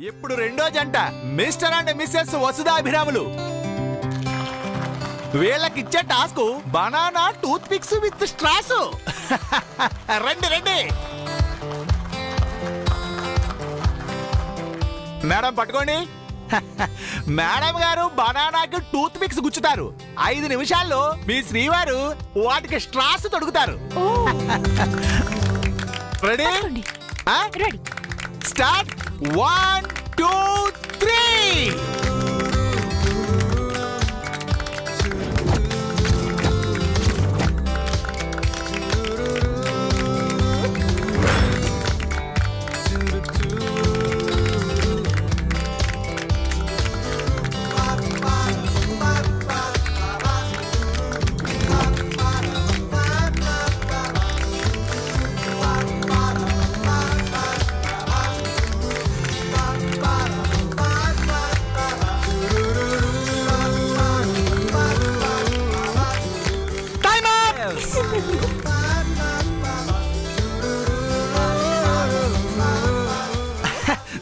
ఇప్పుడు రెండో జంట మిస్టర్ అండ్ మిస్సెస్ వసుధాభిరాములు. వీళ్ళకిచ్చే task banana toothpicks with straws. రండి రండి మేడం, పట్టుకోండి. మేడం గారు బనానాకి టూత్ పిక్స్ గుచ్చుతారు. 5 నిమిషాల్లో మీ శ్రీవారు వాటికి స్ట్రాస్ తొడుగుతారు. రెడీ? రెడీ. స్టార్ట్. 1 2 3.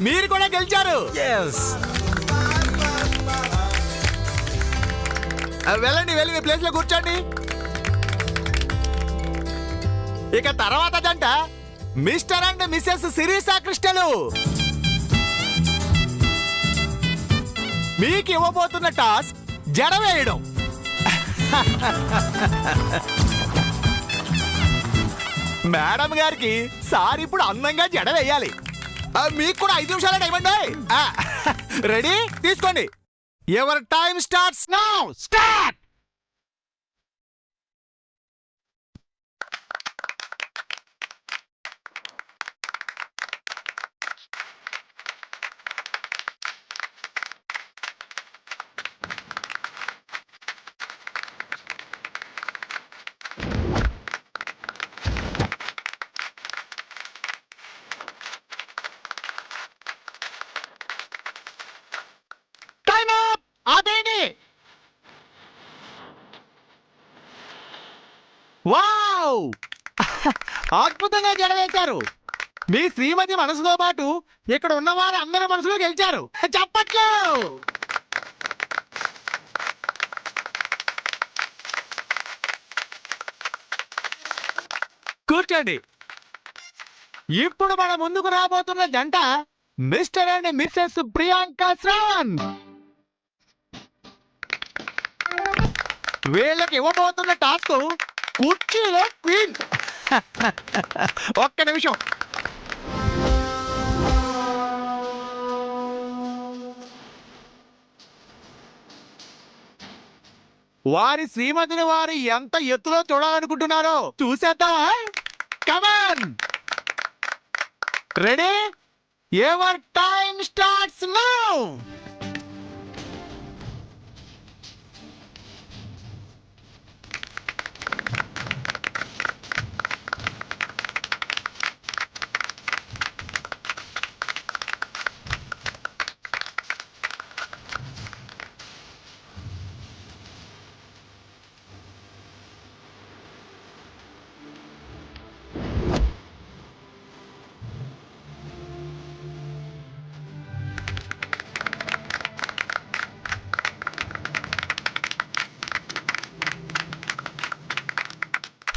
మీరు కూడా గెలిచారు. వెళ్ళండి, వెళ్ళి మీ ప్లేస్ లో కూర్చోండి. ఇక తర్వాత జంట మిస్టర్ అండ్ మిస్సెస్ శిరీష కృష్ణలు. మీకు ఇవ్వబోతున్న టాస్క్ జడ వేయడం. మేడం గారికి సార్ ఇప్పుడు అందంగా జడ వేయాలి. మీకు కూడా 5 నిమిషాలు టైం అండి. రెడీ? తీసుకోండి. Your time starts now. Start. Wow! అద్భుతంగా జడవేశారు. మీ శ్రీమతి మనసుతో పాటు ఇక్కడ ఉన్నవారు అందరి మనసులో గెలిచారు. చప్పట్లు. కూర్చోండి. ఇప్పుడు మన ముందుకు రాబోతున్న జంట mister and missus Priyanka Shravan. వీళ్ళకి ఇవ్వబోతున్న టాస్క్ కుర్చీలో క్వీన్. ఒక్క నిమిషం. వారి శ్రీమతిని వారు ఎంత ఎత్తులో చూడాలనుకుంటున్నారో చూసేద్దామా? Come on. Ready? Your time starts now.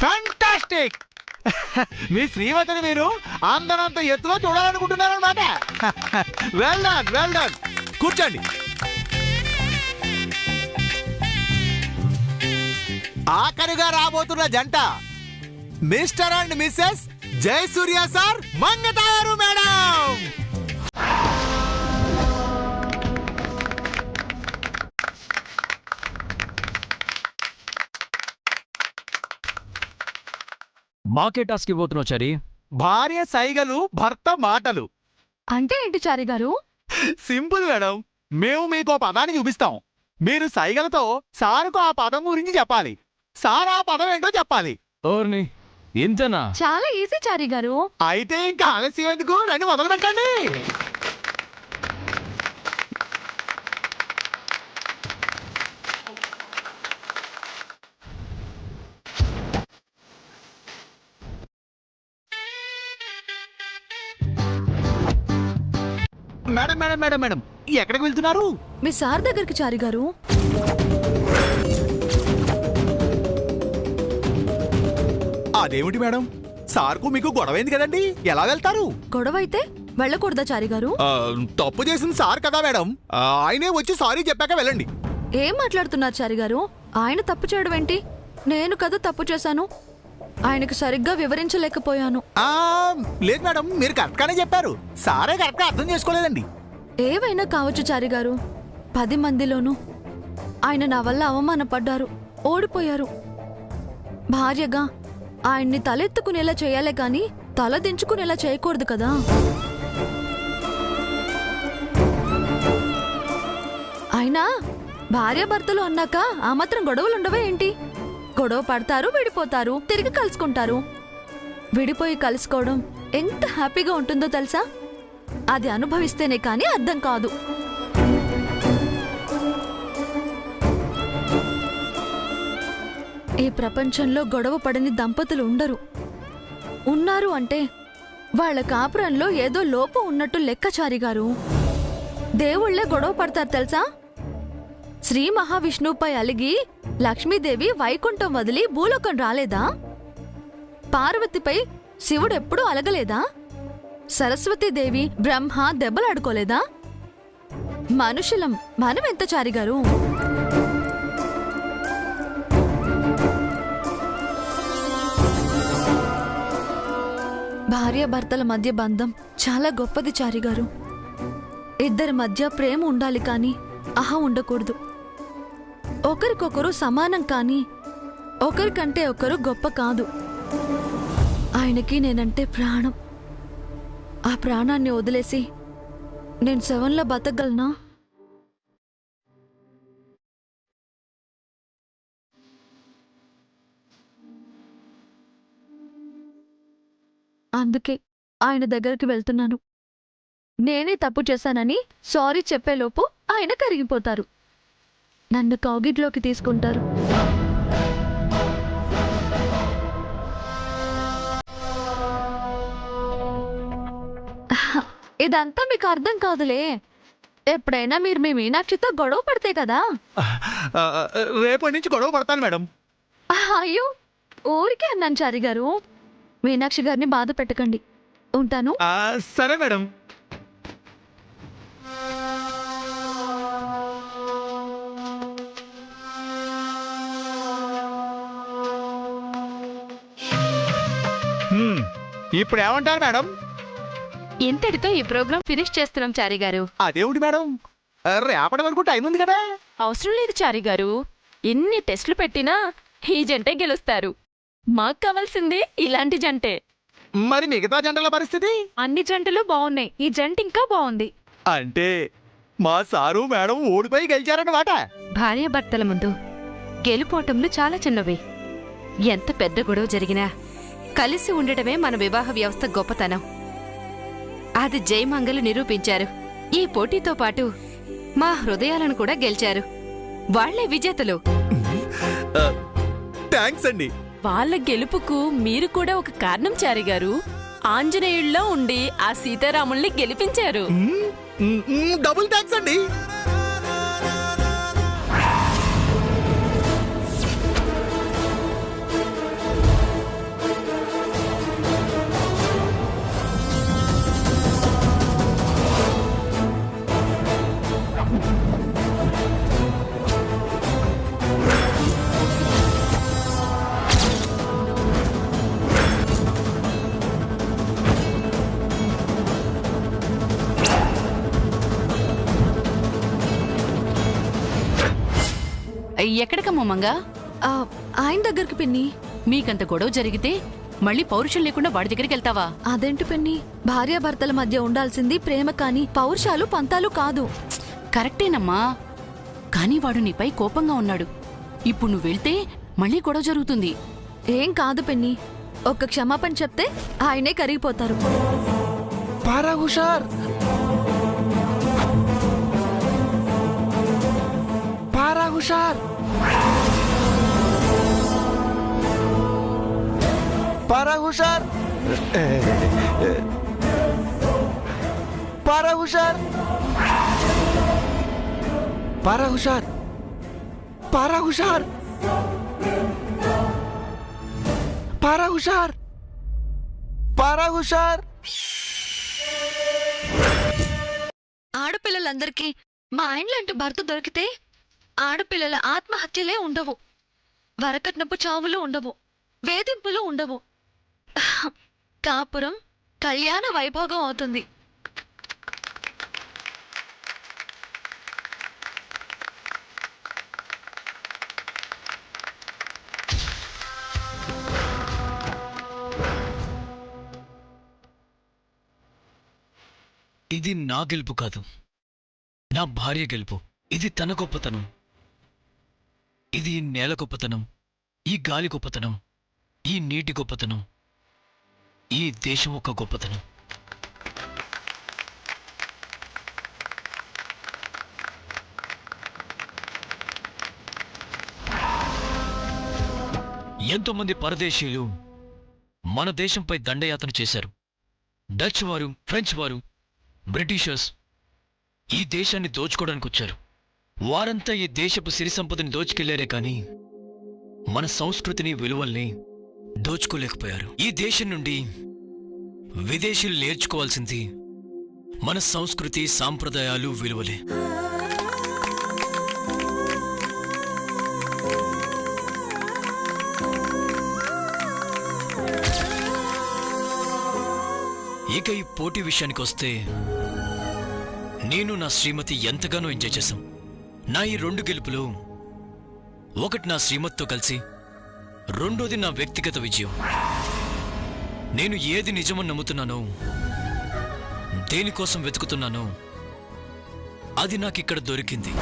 Fantastic. మీ శ్రీమతిని మీరు అందరంత ఎత్తులో చూడాలనుకుంటున్నారన్నమాట. Well done, well done. కూర్చోండి. ఆఖరిగా రాబోతున్న జంట mister and missus Jayasurya sir Mangatayaru madam. మాకే టాస్క్ ఇవ్వబోతున్నావు చారి. భార్య సైగలు, భర్త మాటలు. అంటే ఏంటి చారి గారు? Simple madam. మేము మీకు పదాన్ని చూపిస్తాం. మీరు సైగలతో సారుకు ఆ పదం గురించి చెప్పాలి. సార్ ఆ పదం ఏంటో చెప్పాలి. ఓర్ని ఇంతనా? చాలా ఈజీ చారి గారు. అయితే ఇంకా ఆలస్యం ఎందుకు? రండి మొదలు పెట్టండి. మేడం మేడం మేడం మేడం ఎక్కడికి వెళ్తున్నారు? మీ సార్ దగ్గరికి చారి గారు. అదేమిటి మేడం, సార్కు మీకు గొడవైంది కదండి, ఎలా వెళ్తారు? గొడవ అయితే వెళ్ళకూడదా చారి గారు? తప్పు చేసింది సార్ కదా మేడం, ఆయనే వచ్చి సారీ చెప్పాక వెళ్ళండి. ఏం మాట్లాడుతున్నారు చారి గారు? ఆయన తప్పు చేయడం ఏంటి? నేను కదా తప్పు చేశాను. ఆయనకు సరిగ్గా వివరించలేకపోయాను. లేదు మేడం, మీరు కరెక్ట్ గానే చెప్పారు, సారే కరెక్ట్ గా అర్థం చేసుకోలేదండి. ఏవైనా కావచ్చు చారి గారు, 10 మందిలోనూ ఆయన నా వల్ల అవమానపడ్డారు, ఓడిపోయారు. భార్యగా ఆయన్ని తలెత్తుకునేలా చేయాలే కాని తల దించుకునేలా చేయకూడదు కదా. అయినా భార్యాభర్తలు అన్నాక ఆ మాత్రం గొడవలు ఉండవే ఏంటి? గొడవ పడతారు, విడిపోతారు, తిరిగి కలుసుకుంటారు. విడిపోయి కలుసుకోవడం ఎంత హ్యాపీగా ఉంటుందో తెలుసా? అది అనుభవిస్తేనే కానీ అర్థం కాదు. ఈ ప్రపంచంలో గొడవ పడని దంపతులు ఉండరు. ఉన్నారు అంటే వాళ్ళ కాపురంలో ఏదో లోపం ఉన్నట్టు లెక్కచారి గారు. దేవుళ్లే గొడవ పడతారు తెలుసా? శ్రీ మహావిష్ణువుపై అలిగి లక్ష్మీదేవి వైకుంఠం వదిలి భూలోకం రాలేదా? పార్వతిపై శివుడెప్పుడూ అలగలేదా? సరస్వతీదేవి బ్రహ్మ దెబ్బలాడుకోలేదా? మనుషులం మనం ఎంత చారిగారు? భార్యాభర్తల మధ్య బంధం చాలా గొప్పది చారిగారు. ఇద్దరి మధ్య ప్రేమ ఉండాలి కానీ అహం ఉండకూడదు. ఒకరికొకరు సమానం కానీ ఒకరికంటే ఒకరు గొప్ప కాదు. ఆయనకి నేనంటే ప్రాణం. ఆ ప్రాణాన్ని వదిలేసి నేను శవంలో బతకగలనా? అందుకే ఆయన దగ్గరికి వెళ్తున్నాను. నేనే తప్పు చేశానని సారీ చెప్పేలోపు ఆయన కరిగిపోతారు, నన్ను కౌగిట్లోకి తీసుకుంటారు. ఇదంతా మీకు అర్థం కాదులే. ఎప్పుడైనా మీరు మీ మీనాక్షితో గొడవ పడితే కదా. రేపటి నుంచి గొడవ పడతాను మేడం. అయ్యో, ఊరికే అన్నాను చారి గారు. మీనాక్షి గారిని బాధ పెట్టకండి. ఉంటాను. సరే మేడం. ఇప్పుడు ఏమంటారు మేడం? ఇంతటితో ఈ ప్రోగ్రాం ఫినిష్ చేస్తున్నాం చారి గారు. అదేమిటి మేడం, రేపటి వరకు టైం ఉంది కదా. అవసరం లేదు చారి గారు. ఎన్ని టెస్టులు పెట్టినా ఈ జంటే గెలుస్తారు. మాకు కావాల్సింది ఇలాంటి జంటే. మరి మిగతా జంటల పరిస్థితి? అన్ని జంటలు బాగున్నాయి, ఈ జంట ఇంకా బాగుంది. అంటే మా సారు మేడం ఓడిపోయి గెలిచారన్నమాట. భార్యాభర్తల ముందు గెలుపోటములు చాలా చిన్నవి. ఎంత పెద్ద గొడవ జరిగినా కలిసి ఉండటమే మన వివాహ వ్యవస్థ గొప్పతనం. అది జయమంగలు నిరూపించారు. ఈ పోటీతో పాటు మా హృదయాలను కూడా గెలిచారు. వాళ్లే విజేతలు. థ్యాంక్స్ అండి. వాళ్ళ గెలుపుకు మీరు కూడా ఒక కారణం చారి గారు. ఆంజనేయుల్లో ఉండి ఆ సీతారాముల్ని గెలిపించారు. డబుల్ థ్యాంక్స్ అండి. ఎక్కడికమ్మా మంగా? ఆయన దగ్గరికి పిన్ని. మీకంత గొడవ జరిగితే మళ్ళీ పౌరుషం లేకుండా వాడి దగ్గరికి వెళ్తావా? అదేంటి పిన్ని, భార్యాభర్తల మధ్య ఉండాల్సింది ప్రేమ కాని పౌరుషాలు పంతాలు కాదు. కరెక్టేనమ్మా, కానీ వాడు నీపై కోపంగా ఉన్నాడు. ఇప్పుడు నువ్వు వెళ్తే మళ్ళీ గొడవ జరుగుతుంది. ఏం కాదు పిన్ని, ఒక్క క్షమాపణ చెప్తే ఆయనే కరిగిపోతారు. పారా హుషార్, పారా హుషార్, పారా హుషార్, పారా హుషార్, పారా హుషార్, పారా హుషార్, పారా హుషార్, పారా హుషార్. ఆడపిల్లలందరికీ మా ఇండ్లంటూ భర్త దొరికితే ఆడపిల్లల ఆత్మహత్యలే ఉండవు, వరకట్నపు చావులు ఉండవు, వేధింపులు ఉండవు. కాపురం కళ్యాణ వైభోగం అవుతుంది. ఇది నా గెలుపు కాదు, నా భార్య గెలుపు. ఇది తన గొప్పతనం. ఇది ఈ నేల గొప్పతనం, ఈ గాలి గొప్పతనం, ఈ నీటి గొప్పతనం, ఈ దేశం ఒక గొప్పతనం. ఎంతోమంది పరదేశీయులు మన దేశంపై దండయాత్ర చేశారు. డచ్ వారు, ఫ్రెంచ్ వారు, బ్రిటిషర్స్ ఈ దేశాన్ని దోచుకోవడానికి వచ్చారు. వారంతా ఈ దేశపు సిరి సంపదని దోచుకెళ్లారే కానీ మన సంస్కృతిని, విలువల్ని దోచుకోలేకపోయారు. ఈ దేశం నుండి విదేశీయులు నేర్చుకోవాల్సింది మన సంస్కృతి, సాంప్రదాయాలు, విలువలే. ఇక ఈ పోటీ విషయానికి వస్తే నేను నా శ్రీమతి ఎంతగానో ఎంజాయ్ చేశాం. నా ఈ 2 గెలుపులు, ఒకటి నా శ్రీమతితో కలిసి, రెండోది నా వ్యక్తిగత విజయం. నేను ఏది నిజమని నమ్ముతున్నానో, దేనికోసం వెతుకుతున్నానో అది నాకిక్కడ దొరికింది.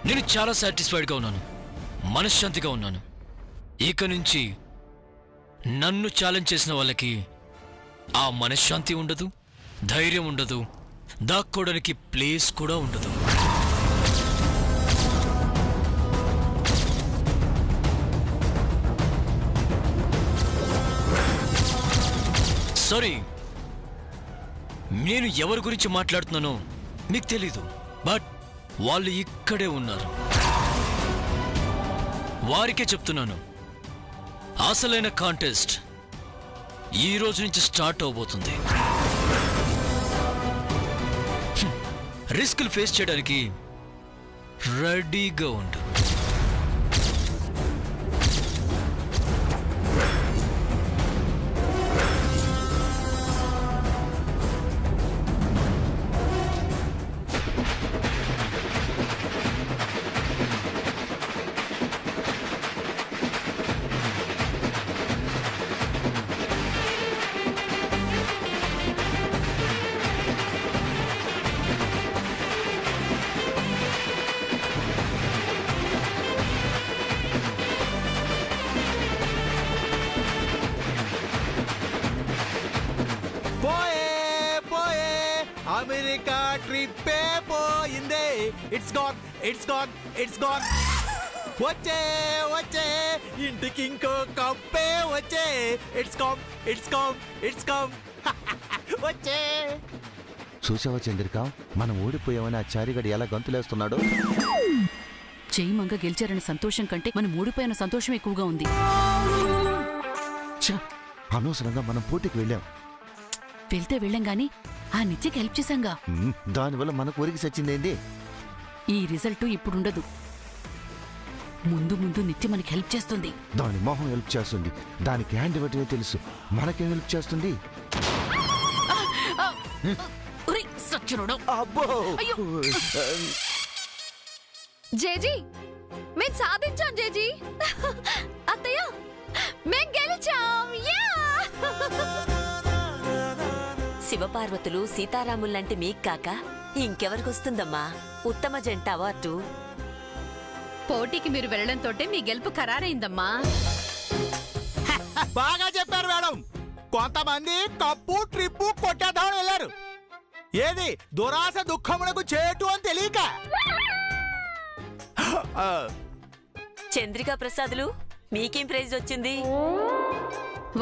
నేను చాలా సాటిస్ఫైడ్గా ఉన్నాను, మనశ్శాంతిగా ఉన్నాను. ఇక నుంచి నన్ను ఛాలెంజ్ చేసిన వాళ్ళకి ఆ మనశ్శాంతి ఉండదు, ధైర్యం ఉండదు, దాక్కోవడానికి ప్లేస్ కూడా ఉండదు. సారీ, నేను ఎవరి గురించి మాట్లాడుతున్నానో మీకు తెలీదు, బట్ వాళ్ళు ఇక్కడే ఉన్నారు. వారికే చెప్తున్నాను, అసలైన కాంటెస్ట్ ఈ రోజు నుంచి స్టార్ట్ అవబోతుంది. రిస్క్లు ఫేస్ చేయడానికి రెడీగా ఉండు. అమెరికా ట్రిప్పే పోయిందే. It's gone, it's gone, it's gone. వచ్చే వచ్చే ఇంటికి ఇంకో కప్పే వచ్చే. It's come, it's come, it's come. వచ్చే. చూసావా చంద్రిక, మనం ఓడిపోయామని ఆ చారిగడు ఎలా గంతులేస్తున్నాడు. జయమంగ గెలిచారన్న సంతోషం కంటే మనం ఓడిపోయిన సంతోషం ఎక్కువగా ఉంది. అనవసరంగా మనం పోటీకి వెళ్ళాం. వెళ్తే వెళ్ళాం గాని ఆ నిత్యకి హెల్ప్ చేశాంగా. దానివల్ల మనకు ఒరిగి సచ్చిందేంది. ఈ రిజల్ట్ ఇప్పుడుండదు, ముందు ముందు నిత్య మనకి హెల్ప్ చేస్తుంది. దాని మొహం హెల్ప్ చేస్తుంది, దానికి హ్యాండ్ ఇవ్వటమే తెలుసు. మనకేం హెల్ప్ చేస్తుంది. అబ్బో, జేజీ మేము సాధించాం. జేజీ అత్తయ్య మేము గెలిచాం. శివపార్వతులు, సీతారాముల్లాంటి మీకు కాక ఇంకెవరికొస్తుందమ్మా ఉత్తమ జంట అవార్డు. పోటీకి మీరు వెళ్లడంతోటే మీ గెలుపు ఖరారైందమ్మా. బాగా చెప్పారు మేడం. కొంతమంది కప్పు ట్రిప్పు కొట్టేద్దామని వెళ్ళారు. ఏది దురాశ దుఃఖమునకు చేటు అని తెలియక. చంద్రికా ప్రసాదులు, మీకేం ప్రైజ్ వచ్చింది?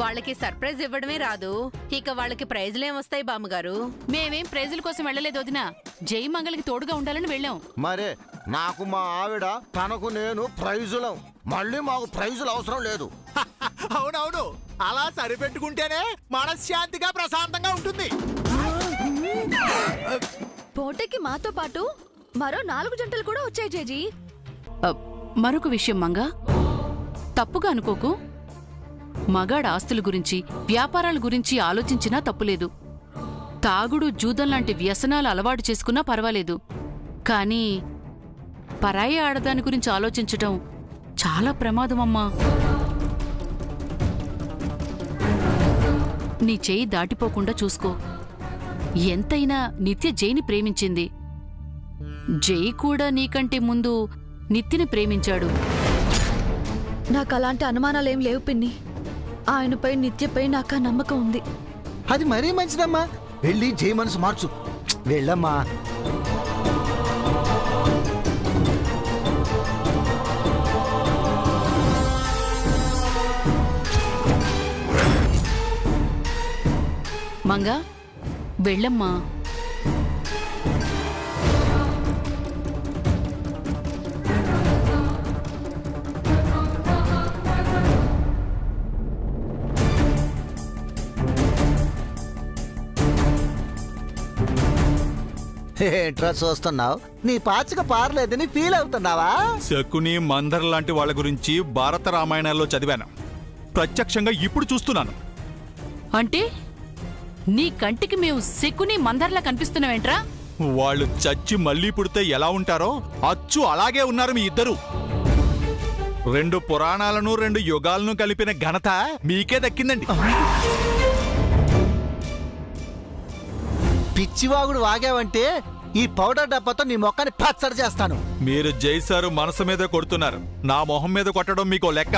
వాళ్ళకి సర్ప్రైజ్ ఇవ్వడమే రాదు, ఇక వాళ్ళకి ప్రైజులేమొస్తాయి బామ్మగారు? మేమేం ప్రైజుల కోసం వెళ్ళలేదు వదినా, జయమంగళకి తోడుగా ఉండాలని వెళ్ళాం. మరే నాకు మా ఆవిడ, తనకు నేను ప్రైజులం. మళ్ళీ మాకు ప్రైజులు అవసరం లేదు. అవునవును, అలా సరిపెట్టుకుంటేనే మనశ్శాంతిగా ప్రశాంతంగా ఉంటుంది. పోటీకి మాతో పాటు మరో 4 జంటలు కూడా వచ్చాయి జేజీ. మరొక విషయం మంగా, తప్పుగా అనుకోకు. మగాడ ఆస్తుల గురించి, వ్యాపారాల గురించి ఆలోచించినా తప్పులేదు. తాగుడు, జూదం లాంటి వ్యసనాలు అలవాటు చేసుకున్నా పర్వాలేదు. కానీ పరాయి ఆడదాని గురించి ఆలోచించటం చాలా ప్రమాదమమ్మా. నీ చేయి దాటిపోకుండా చూసుకో. ఎంతైనా నిత్య జైని ప్రేమించింది. జై కూడా నీకంటే ముందు నిత్యని ప్రేమించాడు. నాకు అలాంటి అనుమానాలేం లేవు పిన్ని. ఆయనపై నిత్యపై నాకు ఆ నమ్మకం ఉంది. అది మరీ మంచిదమ్మా. వెళ్ళి జై మనసు మార్చు. వెళ్ళమ్మా. మంగా వెళ్ళమ్మా. ఏంట్రా చూస్తున్నావు? నీ పాచిక పారలేదని ఫీల్ అవుతున్నావా? శకుని, మందర్ లాంటి వాళ్ళ గురించి భారత రామాయణాల్లో చదివాను. ప్రత్యక్షంగా ఇప్పుడు చూస్తున్నాను. అంటే నీ కంటికి మేము శకుని మందర్లా కనిపిస్తున్నావేంట్రా? వాళ్ళు చచ్చి మళ్ళీ పుడితే ఎలా ఉంటారో అచ్చు అలాగే ఉన్నారు మీ ఇద్దరు. 2 పురాణాలను 2 యుగాలను కలిపిన ఘనత మీకే దక్కిందండి. పిచ్చివాగుడు వాగావంటే ఈ పౌడర్ డబ్బాతో నీ మొక్కని పచ్చడి చేస్తాను. మీరు జైసారు మనసు మీద కొడుతున్నారు, నా మొహం మీద కొట్టడం మీకో లెక్క?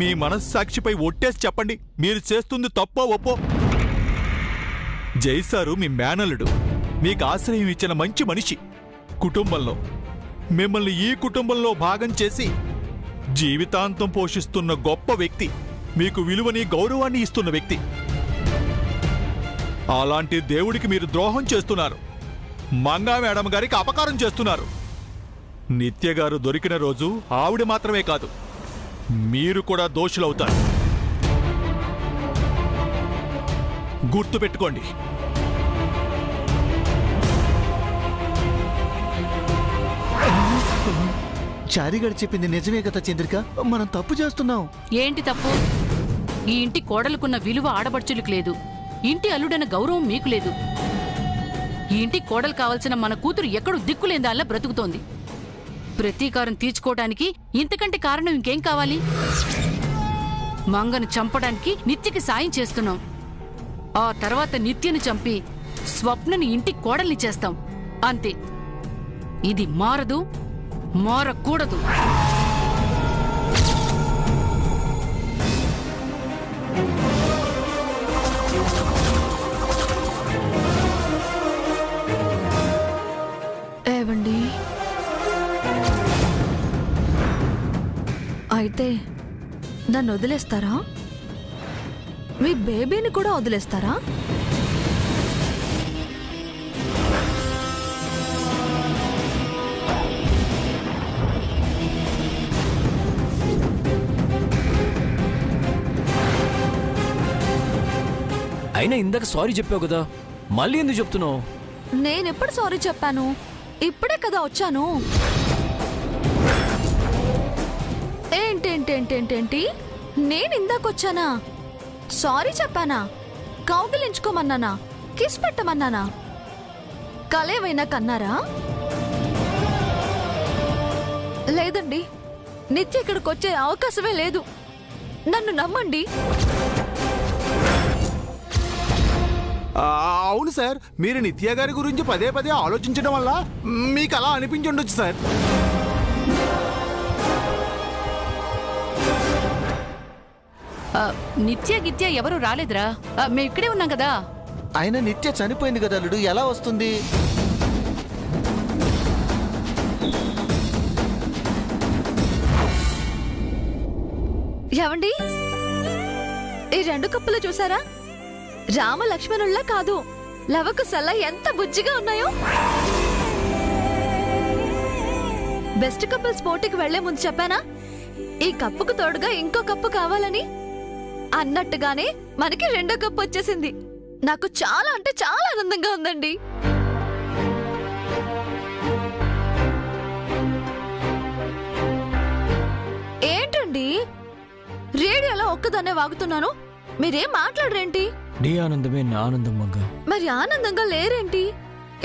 మీ మనస్సాక్షిపై ఒట్టేసి చెప్పండి, మీరు చేస్తుంది తప్పో ఒప్పో. జైసారు మీ మేనల్లుడు, మీకు ఆశ్రయం ఇచ్చిన మంచి మనిషి. కుటుంబంలో మిమ్మల్ని ఈ కుటుంబంలో భాగం చేసి జీవితాంతం పోషిస్తున్న గొప్ప వ్యక్తి, మీకు విలువని గౌరవాన్ని ఇస్తున్న వ్యక్తి. అలాంటి దేవుడికి మీరు ద్రోహం చేస్తున్నారు. మంగా మేడం గారికి అపకారం చేస్తున్నారు. నిత్య గారు దొరికిన రోజు ఆవిడ మాత్రమే కాదు, మీరు కూడా దోషులవుతారు. గుర్తుపెట్టుకోండి. చారిగాడు చెప్పింది నిజమే కదా చంద్రిక? మనం తప్పు చేస్తున్నాం. ఏంటి తప్పు? ఈ ఇంటి కోడలుకున్న విలువ ఆడబడుచులకు లేదు. ఇంటి అల్లుడన్న గౌరవం మీకు లేదు. ఈ ఇంటి కోడలు కావాల్సిన మన కూతురు ఎక్కడో దిక్కులేందాల్లా బ్రతుకుతోంది. ప్రతీకారం తీర్చుకోవడానికి ఇంతకంటే కారణం ఇంకేం కావాలి? మంగను చంపడానికి నిత్యకి సాయం చేస్తున్నాం. ఆ తర్వాత నిత్యని చంపి స్వప్నని ఇంటి కోడల్ని చేస్తాం. అంతే. ఇది మారదు, మారకూడదు. ఏవండి, అయితే నన్ను వదిలేస్తారా? మీ బేబీని కూడా వదిలేస్తారా? అయినా ఇందాక సారీ చెప్పావు కదా, మళ్ళీ ఎందుకు చెప్తున్నావు? నేనెప్పుడు సారీ చెప్పాను? ఇప్పుడే కదా వచ్చాను. ఏంటేంటేంటేంటేంటి? నేను ఇందాకొచ్చానా? సారీ చెప్పానా? కౌగిలించుకోమన్నానా? కిస్ పెట్టమన్నానా? కలేవైనా కన్నారా? లేదండి, నిత్య ఇక్కడికి వచ్చే అవకాశమే లేదు. నన్ను నమ్మండి. అవును సార్, మీరు నిత్య గారి గురించి పదే పదే ఆలోచించడం వల్ల మీకు అలా అనిపించుండొచ్చు సార్. నిత్య గిత్య ఎవరు రాలేదురా. మేము ఇక్కడే ఉన్నాం కదా. ఆయన నిత్య చనిపోయింది కదా అల్లుడు, ఎలా వస్తుంది? ఏవండి, ఈ 2 కప్పులు చూసారా? రామ లక్ష్మణుల్లా కాదు, లవకుశల్ల ఎంత బుజ్జిగా ఉన్నాయో. బెస్ట్ కపుల్స్ పోటీకి వెళ్లే ముందు చెప్పానా ఈ కప్పుకు తోడుగా ఇంకో కప్పు కావాలని? అన్నట్టుగానే మనకి 2వ కప్పు వచ్చేసింది. నాకు చాలా అంటే చాలా ఆనందంగా ఉందండి. ఏంటండి రేడియోలో ఒక్కదాన్నే వాగుతున్నాను, మీరేం మాట్లాడరేంటి? నీ ఆనందమే నా ఆనందం మంగ. మరి ఆనందంగా లేరేంటి?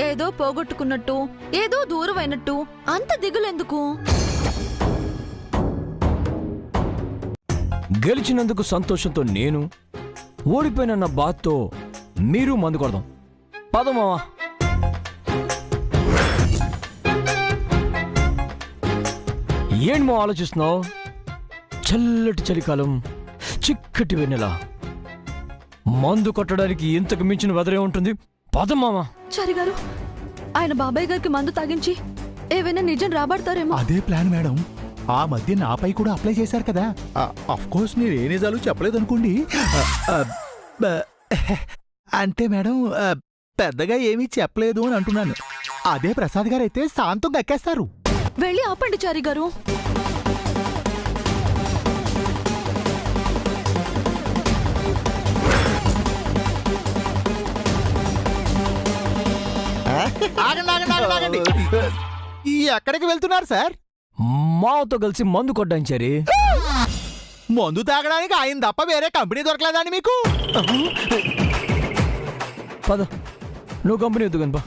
ఏదో పోగొట్టుకున్నట్టు, ఏదో దూరమైనట్టు అంత దిగులెందుకు? గెలిచినందుకు సంతోషంతో నేను, ఓడిపోయిన నా బాధతో మీరు మందు కొడదాం. పదమావా. ఏంటి మా ఆలోచిస్తున్నావు? చల్లటి చలికాలం, చిక్కటి వెన్నెల, మందు కొట్టడానికి ఇంతకు మించిన వెదరే ఉంటుంది. పదమామా. చారి గారు, ఆయన బాబాయ్ గారికి మందు తాగించి ఏవైనా నిజం రాబడతారేమో. అదే ప్లాన్ మేడం. ఆ మధ్య నాపై కూడా అప్లై చేశారు కదా. అఫ్ కోర్స్ మీరు ఏ నిజాలు చెప్పలేదనుకోండి. అంటే మేడం పెద్దగా ఏమీ చెప్పలేదు అని అంటున్నాను. అదే ప్రసాద్ గారు అయితే శాంతంగా ఎక్కేస్తారు. వెళ్ళి ఆపండి చారి గారు. ఎక్కడికి వెళ్తున్నారు సార్? మావతో కలిసి మందు కొట్టాంచారి. మందు తాగడానికి ఆయన తప్ప వేరే కంపెనీ దొరకలేదని మీకు? పద, నువ్వు కంపెనీ వద్దు కనుప.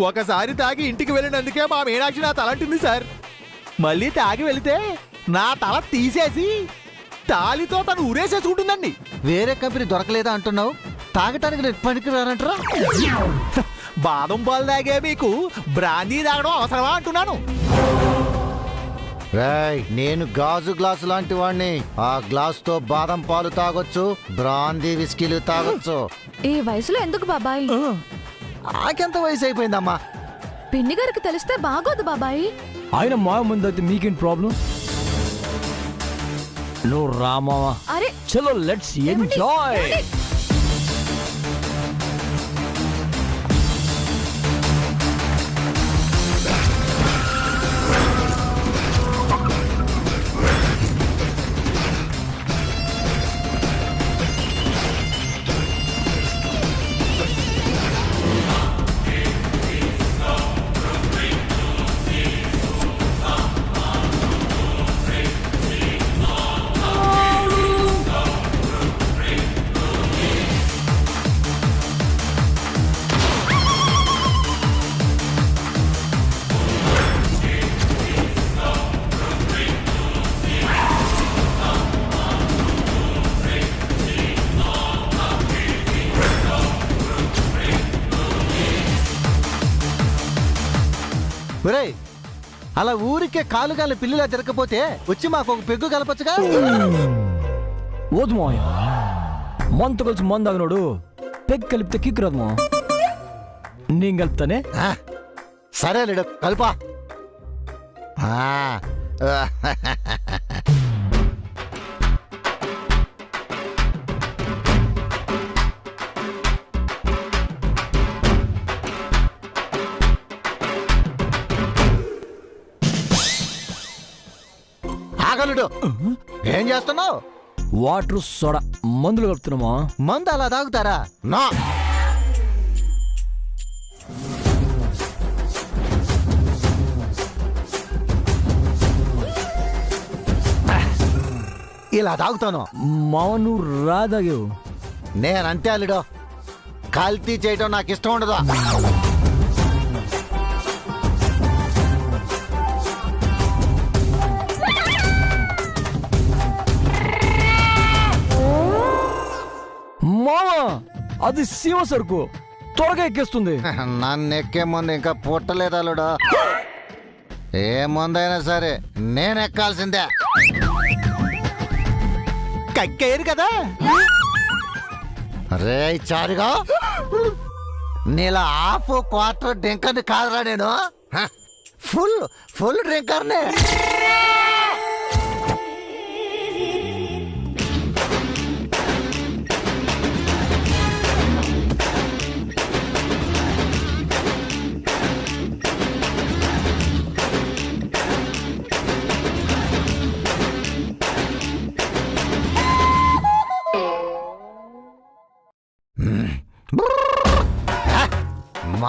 ఒకసారి తాగి ఇంటికి వెళ్ళినందుకే మా మీనాక్షి నా తలంటుంది సార్. మళ్ళీ తాగి వెళితే నా తల తీసేసి తాలితో తను ఊరేసేసుకుంటుందండి. వేరే కంపెనీ దొరకలేదా అంటున్నావు? తాగటానికి నేను పనికి రానంటరా? బాదం పాలు తాగే మీకు బ్రాందీ తాగడం అవసరమా అంటున్నాను. నేను గాజు గ్లాసు లాంటి వాడిని. ఆ గ్లాస్ తో బాదం పాలు తాగొచ్చు, బ్రాందీ విస్కీలు తాగొచ్చు. ఈ వయసులో ఎందుకు బాబాయ్? నాకెంత వయసు అయిపోయిందమ్మా? పిన్ని గారికి తెలిస్తే బాగోదు బాబాయ్. ఆయన మావ ముందు అయితే మీకేం ప్రాబ్లం? నువ్వు రామావా. అరే చలో లెట్స్ ఎంజాయ్. ఒరేయ్, అలా ఊరికే కాలుగాలి పిల్లిలా తిరగకపోతే వచ్చి మాకు ఒక పెగ్గు కలపచ్చుగా? ఓదు మావయ్య, మంత కలిసి మందాగినోడు పెగ్ కలిపితే కిక్ రాదు మా. నేను కలుపుతానే. సరే లేడు, కలుపా. ఆగలుడు, ఏం చేస్తున్నావు? వాటర్ సోడా మందులు కలుపుతున్నామా. మందు అలా తాగుతారా? నా ఇలా తాగుతాను. మావ నువ్వు రాదాగేవు. నేనంతే అల్లుడు, కల్తీ చేయటం నాకు ఇష్టం ఉండదు. మావా అది సీమ సరుకు, త్వరగా ఎక్కేస్తుంది. నన్ను ఎక్కే ముందు ఇంకా పుట్టలేదు అల్లుడు. ఏ ముందైనా సరే నేను ఎక్కాల్సిందే. కక్కేరు కదా. రే చారుగా, నీలా హాఫ్ క్వార్టర్ డ్రింకర్ని కాదురా నేను. ఫుల్ ఫుల్ డ్రింకర్నే.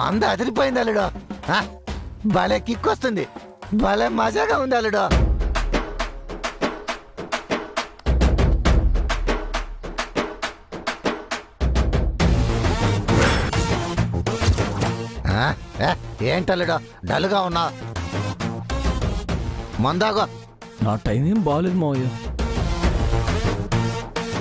మంద అదిరిపోయింది అల్లుడు. భలే కిక్ వస్తుంది, భలే మజాగా ఉంది అల్లుడు. ఏంటల్లుడు డల్గా ఉన్నా? మందాగో. నా టైం ఏం బాగాలేదు మావయ్య.